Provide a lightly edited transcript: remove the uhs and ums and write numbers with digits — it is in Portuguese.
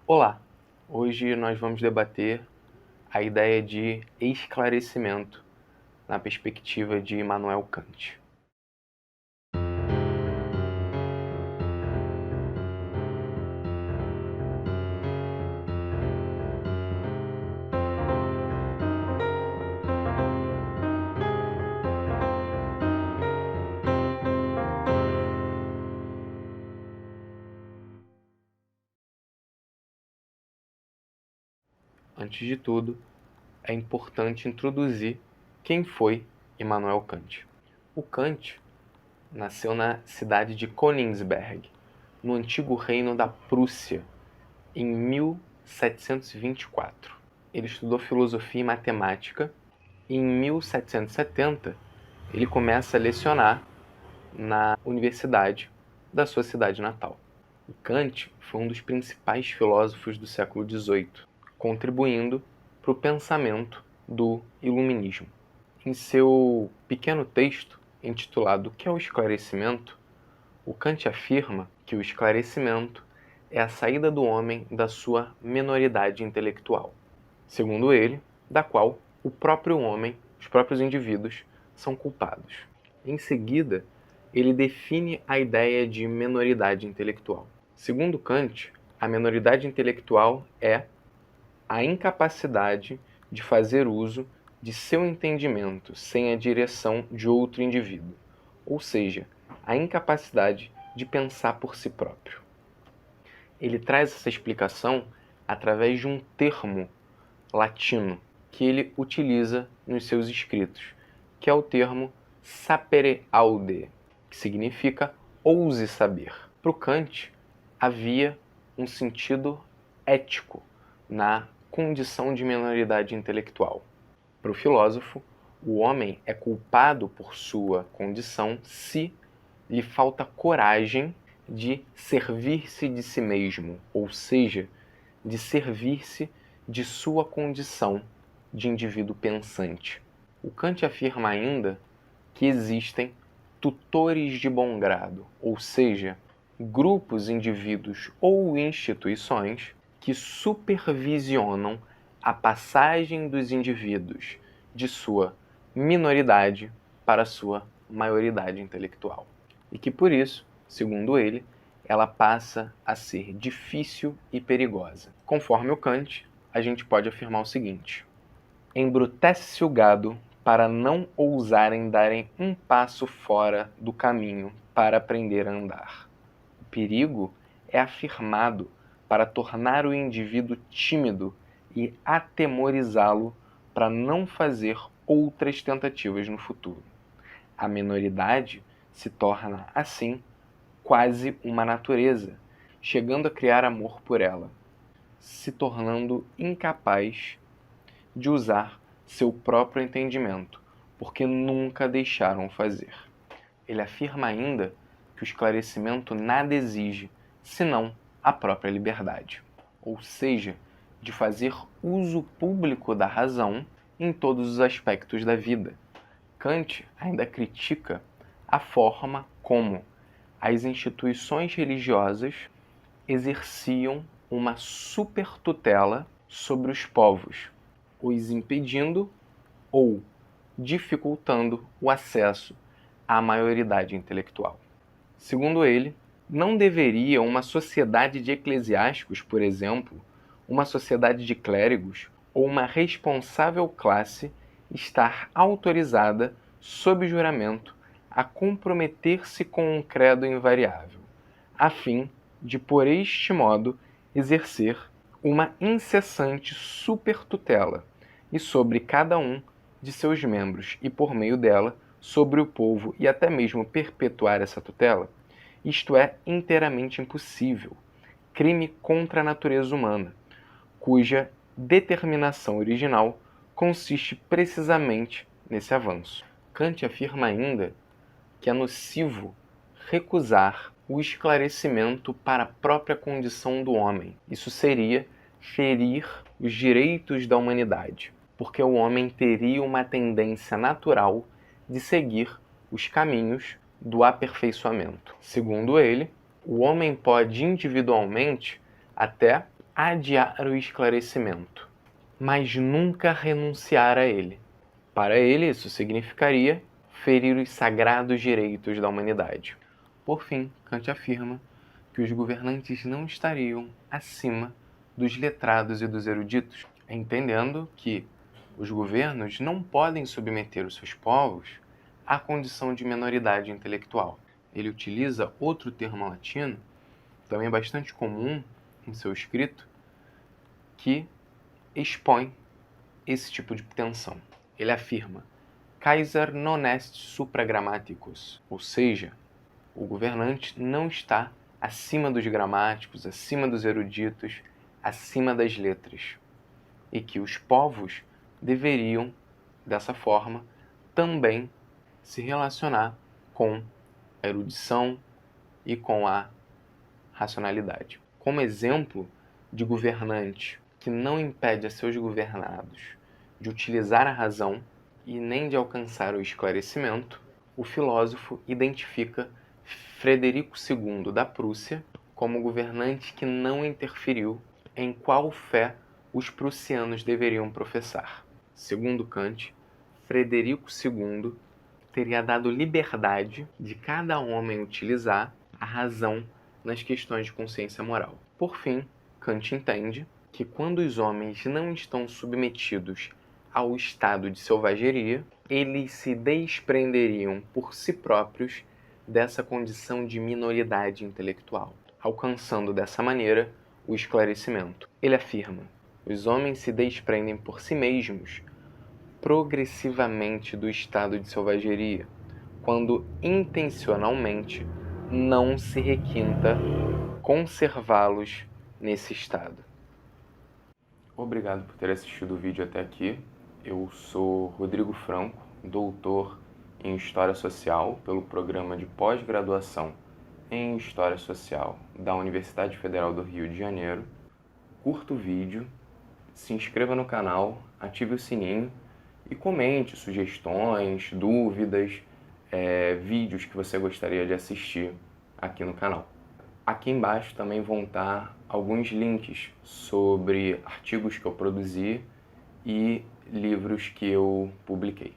Olá! Hoje nós vamos debater a ideia de esclarecimento na perspectiva de Immanuel Kant. Antes de tudo, é importante introduzir quem foi Immanuel Kant. O Kant nasceu na cidade de Königsberg, no antigo reino da Prússia, em 1724. Ele estudou filosofia e matemática e em 1770 ele começa a lecionar na universidade da sua cidade natal. O Kant foi um dos principais filósofos do século XVIII, contribuindo para o pensamento do Iluminismo. Em seu pequeno texto, intitulado O que é o esclarecimento?, o Kant afirma que o esclarecimento é a saída do homem da sua menoridade intelectual, segundo ele, da qual o próprio homem, os próprios indivíduos, são culpados. Em seguida, ele define a ideia de menoridade intelectual. Segundo Kant, a menoridade intelectual é a incapacidade de fazer uso de seu entendimento sem a direção de outro indivíduo, ou seja, a incapacidade de pensar por si próprio. Ele traz essa explicação através de um termo latino que ele utiliza nos seus escritos, que é o termo sapere aude, que significa ouse saber. Para o Kant, havia um sentido ético na condição de menoridade intelectual. Para o filósofo, o homem é culpado por sua condição se lhe falta coragem de servir-se de si mesmo, ou seja, de servir-se de sua condição de indivíduo pensante. O Kant afirma ainda que existem tutores de bom grado, ou seja, grupos, indivíduos ou instituições que supervisionam a passagem dos indivíduos de sua minoridade para sua maioridade intelectual. E que por isso, segundo ele, ela passa a ser difícil e perigosa. Conforme o Kant, a gente pode afirmar o seguinte: embrutece-se o gado para não ousarem darem um passo fora do caminho para aprender a andar. O perigo é afirmado para tornar o indivíduo tímido e atemorizá-lo para não fazer outras tentativas no futuro. A menoridade se torna, assim, quase uma natureza, chegando a criar amor por ela, se tornando incapaz de usar seu próprio entendimento, porque nunca deixaram fazer. Ele afirma ainda que o esclarecimento nada exige, senão a própria liberdade, ou seja, de fazer uso público da razão em todos os aspectos da vida. Kant ainda critica a forma como as instituições religiosas exerciam uma supertutela sobre os povos, os impedindo ou dificultando o acesso à maioridade intelectual. Segundo ele, não deveria uma sociedade de eclesiásticos, por exemplo, uma sociedade de clérigos ou uma responsável classe estar autorizada, sob juramento, a comprometer-se com um credo invariável, a fim de, por este modo, exercer uma incessante supertutela e sobre cada um de seus membros e, por meio dela, sobre o povo e até mesmo perpetuar essa tutela, isto é inteiramente impossível, crime contra a natureza humana, cuja determinação original consiste precisamente nesse avanço. Kant afirma ainda que é nocivo recusar o esclarecimento para a própria condição do homem. Isso seria ferir os direitos da humanidade, porque o homem teria uma tendência natural de seguir os caminhos do aperfeiçoamento. Segundo ele, o homem pode individualmente até adiar o esclarecimento, mas nunca renunciar a ele. Para ele, isso significaria ferir os sagrados direitos da humanidade. Por fim, Kant afirma que os governantes não estariam acima dos letrados e dos eruditos, entendendo que os governos não podem submeter os seus povos à condição de minoridade intelectual. Ele utiliza outro termo latino, também bastante comum em seu escrito, que expõe esse tipo de tensão. Ele afirma: Kaiser non est supra grammaticus, ou seja, o governante não está acima dos gramáticos, acima dos eruditos, acima das letras, e que os povos deveriam, dessa forma, também se relacionar com a erudição e com a racionalidade. Como exemplo de governante que não impede a seus governados de utilizar a razão e nem de alcançar o esclarecimento, o filósofo identifica Frederico II da Prússia como governante que não interferiu em qual fé os prussianos deveriam professar. Segundo Kant, Frederico II teria dado liberdade de cada homem utilizar a razão nas questões de consciência moral. Por fim, Kant entende que quando os homens não estão submetidos ao estado de selvageria, eles se desprenderiam por si próprios dessa condição de minoridade intelectual, alcançando dessa maneira o esclarecimento. Ele afirma: os homens se desprendem por si mesmos progressivamente do estado de selvageria, quando intencionalmente não se requinta conservá-los nesse estado. Obrigado por ter assistido o vídeo até aqui. Eu sou Rodrigo Franco, doutor em História Social pelo programa de pós-graduação em História Social da Universidade Federal do Rio de Janeiro. Curta o vídeo, se inscreva no canal, ative o sininho e comente sugestões, dúvidas, vídeos que você gostaria de assistir aqui no canal. Aqui embaixo também vão estar alguns links sobre artigos que eu produzi e livros que eu publiquei.